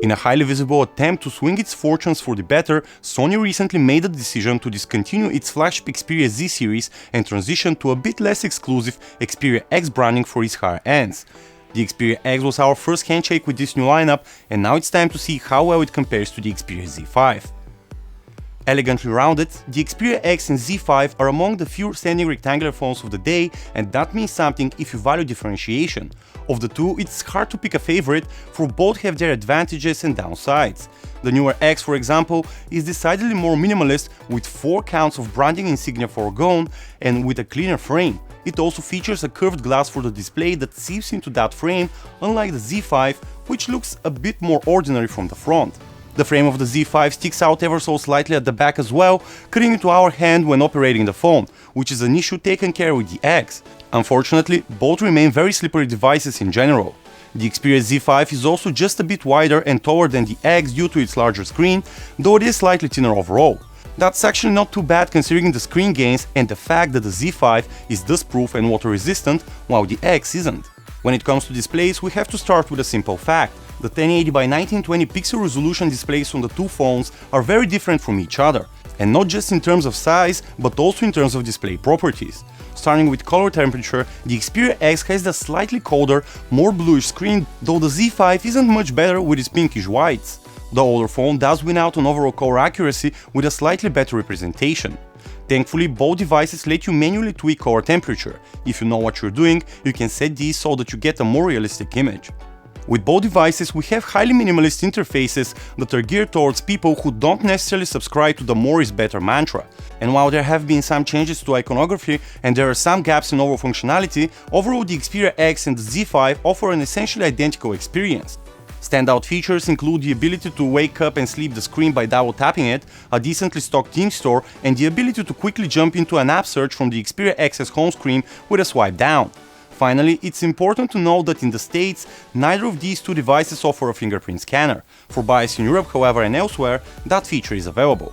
In a highly visible attempt to swing its fortunes for the better, Sony recently made the decision to discontinue its flagship Xperia Z-series and transition to a bit less exclusive Xperia X branding for its higher ends. The Xperia X was our first handshake with this new lineup, and now it's time to see how well it compares to the Xperia Z5. Elegantly rounded, the Xperia X and Z5 are among the few standing rectangular phones of the day, and that means something if you value differentiation. Of the two, it's hard to pick a favorite, for both have their advantages and downsides. The newer X, for example, is decidedly more minimalist, with 4 counts of branding insignia foregone and with a cleaner frame. It also features a curved glass for the display that seeps into that frame, unlike the Z5, which looks a bit more ordinary from the front. The frame of the Z5 sticks out ever so slightly at the back as well, cutting into our hand when operating the phone, which is an issue taken care of with the X. Unfortunately, both remain very slippery devices in general. The Xperia Z5 is also just a bit wider and taller than the X due to its larger screen, though it is slightly thinner overall. That's actually not too bad considering the screen gains and the fact that the Z5 is dust-proof and water-resistant, while the X isn't. When it comes to displays, we have to start with a simple fact. The 1080 by 1920 pixel resolution displays on the two phones are very different from each other, and not just in terms of size, but also in terms of display properties. Starting with color temperature, the Xperia X has a slightly colder, more bluish screen, though the Z5 isn't much better with its pinkish whites. The older phone does win out on overall color accuracy with a slightly better representation. Thankfully, both devices let you manually tweak color temperature. If you know what you're doing, you can set these so that you get a more realistic image. With both devices, we have highly minimalist interfaces that are geared towards people who don't necessarily subscribe to the more is better mantra. And while there have been some changes to iconography and there are some gaps in overall functionality, overall the Xperia X and the Z5 offer an essentially identical experience. Standout features include the ability to wake up and sleep the screen by double tapping it, a decently stocked theme store, and the ability to quickly jump into an app search from the Xperia X's home screen with a swipe down. Finally, it's important to note that in the States, neither of these two devices offer a fingerprint scanner. For buyers in Europe, however, and elsewhere, that feature is available.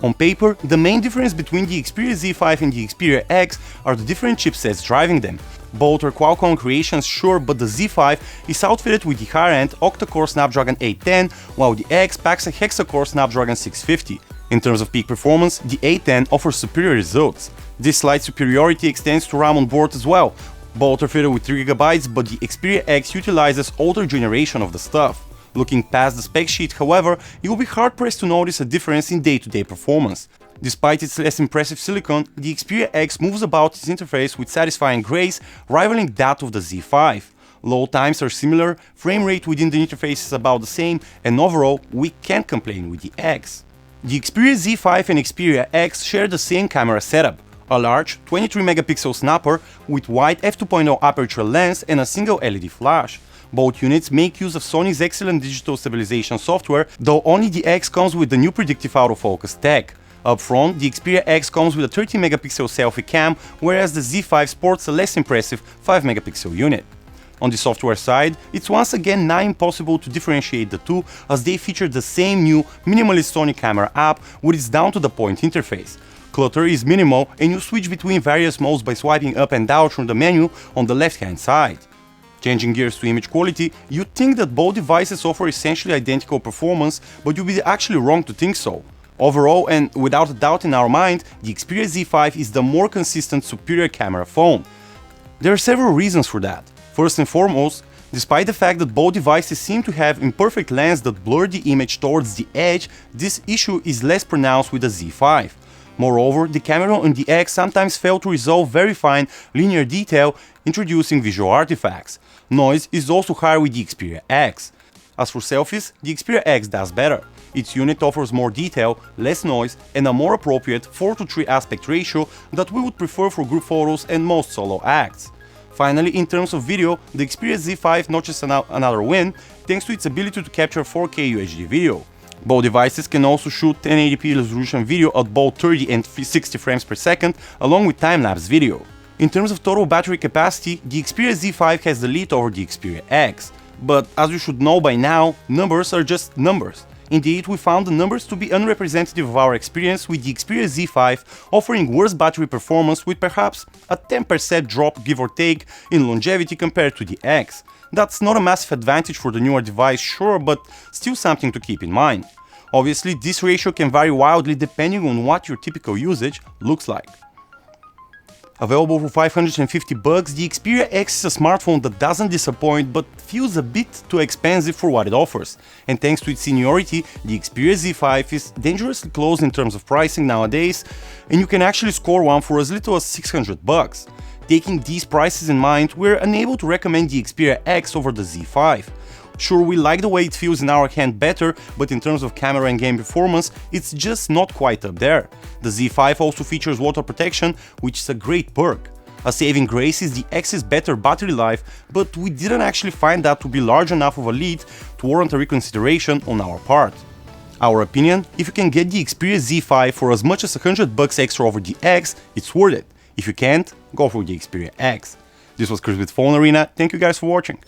On paper, the main difference between the Xperia Z5 and the Xperia X are the different chipsets driving them. Both are Qualcomm creations, sure, but the Z5 is outfitted with the higher-end octa-core Snapdragon 810, while the X packs a hexa-core Snapdragon 650. In terms of peak performance, the 810 offers superior results. This slight superiority extends to RAM on board as well. Both are fitted with 3GB, but the Xperia X utilizes older generation of the stuff. Looking past the spec sheet, however, you will be hard-pressed to notice a difference in day-to-day performance. Despite its less impressive silicon, the Xperia X moves about its interface with satisfying grace, rivaling that of the Z5. Load times are similar, frame rate within the interface is about the same, and overall, we can't complain with the X. The Xperia Z5 and Xperia X share the same camera setup. A large 23-megapixel snapper with wide f2.0 aperture lens and a single LED flash. Both units make use of Sony's excellent digital stabilization software, though only the X comes with the new predictive autofocus tech. Up front, the Xperia X comes with a 13-megapixel selfie cam, whereas the Z5 sports a less impressive 5-megapixel unit. On the software side, it's once again nigh impossible to differentiate the two, as they feature the same new minimalist Sony camera app with its down-to-the-point interface. Clutter is minimal and you switch between various modes by swiping up and down from the menu on the left-hand side. Changing gears to image quality, you'd think that both devices offer essentially identical performance, but you'd be actually wrong to think so. Overall, and without a doubt in our mind, the Xperia Z5 is the more consistent, superior camera phone. There are several reasons for that. First and foremost, despite the fact that both devices seem to have imperfect lenses that blur the image towards the edge, this issue is less pronounced with the Z5. Moreover, the camera on the X sometimes fails to resolve very fine linear detail, introducing visual artifacts. Noise is also higher with the Xperia X. As for selfies, the Xperia X does better. Its unit offers more detail, less noise, and a more appropriate 4:3 aspect ratio that we would prefer for group photos and most solo acts. Finally, in terms of video, the Xperia Z5 notches another win thanks to its ability to capture 4K UHD video. Both devices can also shoot 1080p resolution video at both 30 and 60 frames per second, along with time-lapse video. In terms of total battery capacity, the Xperia Z5 has the lead over the Xperia X. But as you should know by now, numbers are just numbers. Indeed, we found the numbers to be unrepresentative of our experience, with the Xperia Z5 offering worse battery performance with perhaps a 10% drop give or take in longevity compared to the X. That's not a massive advantage for the newer device, sure, but still something to keep in mind. Obviously, this ratio can vary wildly depending on what your typical usage looks like. Available for $550, the Xperia X is a smartphone that doesn't disappoint but feels a bit too expensive for what it offers. And thanks to its seniority, the Xperia Z5 is dangerously close in terms of pricing nowadays, and you can actually score one for as little as $600. Taking these prices in mind, we're unable to recommend the Xperia X over the Z5. Sure, we like the way it feels in our hand better, but in terms of camera and game performance, it's just not quite up there. The Z5 also features water protection, which is a great perk. A saving grace is the X's better battery life, but we didn't actually find that to be large enough of a lead to warrant a reconsideration on our part. Our opinion, if you can get the Xperia Z5 for as much as $100 extra over the X, it's worth it. If you can't, go for the Xperia X. This was Chris with PhoneArena, thank you guys for watching.